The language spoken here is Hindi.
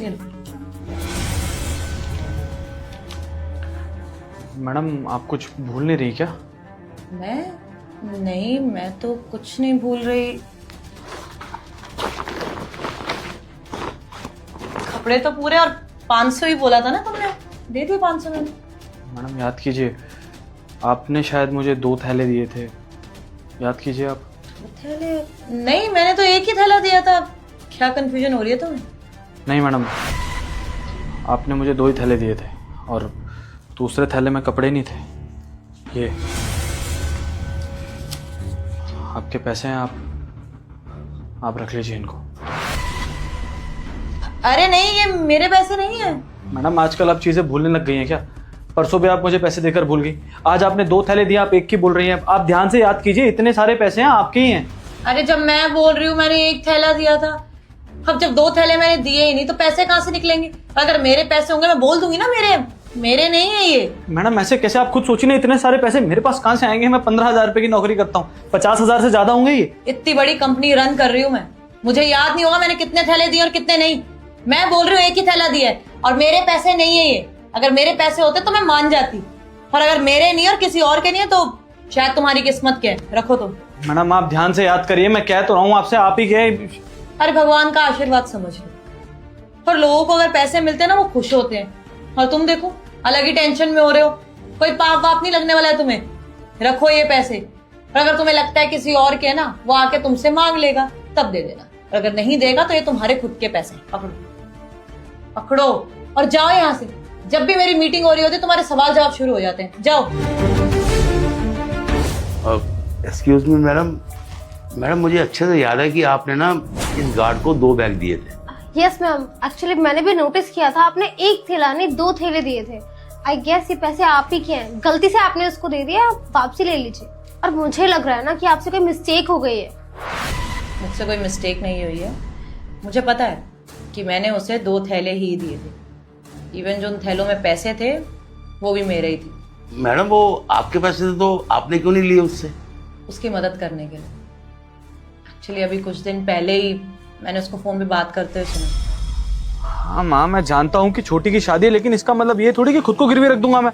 ये लो। मैडम आप कुछ भूल नहीं रही क्या? नहीं, मैं तो कुछ नहीं भूल रही। कपड़े तो पूरे, और 500 ही बोला था ना तुमने, दे दिए 500 मैंने। मैडम याद कीजिए, आपने शायद मुझे 2 थैले दिए थे, याद कीजिए आप। थैले? नहीं, मैंने तो एक ही थैला दिया था। क्या कंफ्यूजन हो रही है तुम्हें? नहीं मैडम, आपने मुझे 2 ही थैले दिए थे और दूसरे थैले में कपड़े नहीं थे। ये आपके पैसे हैं, आप रख लीजिए इनको। अरे नहीं, ये मेरे पैसे नहीं है। मैडम आजकल आप चीज़ें भूलने लग गई हैं क्या? परसों भी आप मुझे पैसे देकर भूल गई, आज आपने 2 थैले दिए, आप एक की बोल रही हैं। आप ध्यान से याद कीजिए, इतने सारे पैसे हैं आपके ही हैं। अरे जब मैं बोल रही हूँ मैंने एक थैला दिया था, अब जब 2 थैले मैंने दिए ही नहीं तो पैसे कहाँ से निकलेंगे? अगर मेरे पैसे होंगे मैं बोल दूंगी ना मेरे नहीं है ये। मैडम ऐसे कैसे? आप खुद सोचिए ना, इतने सारे पैसे मेरे पास कहाँ से आएंगे? मैं 15,000 रुपए की नौकरी करता हूँ, 50,000 से ज्यादा होंगे ये। इतनी बड़ी कंपनी रन कर रही हूँ मैं, मुझे याद नहीं होगा मैंने कितने थैले दिए और कितने नहीं? मैं बोल रही हूँ एक ही थैला दिया है और मेरे पैसे नहीं है ये। अगर मेरे पैसे होते तो मैं मान जाती, और अगर मेरे नहीं और किसी और के नहीं है तो शायद तुम्हारी किस्मत क्या है। रखो तुम। मैडम आप ध्यान से याद करिए, मैं कह तो रहा हूँ आपसे, आप ही के। अरे भगवान का आशीर्वाद समझ लो, पर लोगों को अगर पैसे मिलते हैं ना वो खुश होते हैं, और तुम देखो अलग ही टेंशन में हो रहे हो। कोई पाप वाप नहीं लगने वाला है तुम्हें। रखो ये पैसे, और अगर तुम्हें लगता है किसी और के ना वो आके तुमसे मांग लेगा तब दे देना, और अगर नहीं देगा तो ये तुम्हारे खुद के पैसे। पकड़ो और जाओ यहाँ से। जब भी मेरी मीटिंग हो रही होती है तुम्हारे सवाल जवाब शुरू हो जाते हैं। जाओ। एक्सक्यूज मी मैडम, मुझे अच्छे से याद है कि आपने ना इस गार्ड को 2 बैग दिए थे। यस मैम, एक्चुअली मैंने भी नोटिस किया था, आपने एक थैला नहीं 2 थैले दिए थे। आई गेस ये पैसे आप ही के हैं, गलती से आपने उसको दे दिया, आप वापसी ले लीजिए। और मुझे लग रहा है ना कि आपसे कोई मिस्टेक हो गई है। मुझसे कोई मिस्टेक नहीं हुई है। मुझे पता है कि मैंने उसे 2 थैले ही दिए थे। इवन जो उन थैलों में पैसे थे वो भी मेरे ही थे। मैडम वो आपके पैसे थे तो आपने क्यों नहीं लिए उससे? उसकी मदद करने के लिए। एक्चुअली अभी कुछ दिन पहले ही मैंने उसको फोन पे बात करते हुए सुना। हाँ माँ, मैं जानता हूँ कि छोटी की शादी है, लेकिन इसका मतलब ये थोड़ी कि खुद को गिरवी रख दूंगा मैं।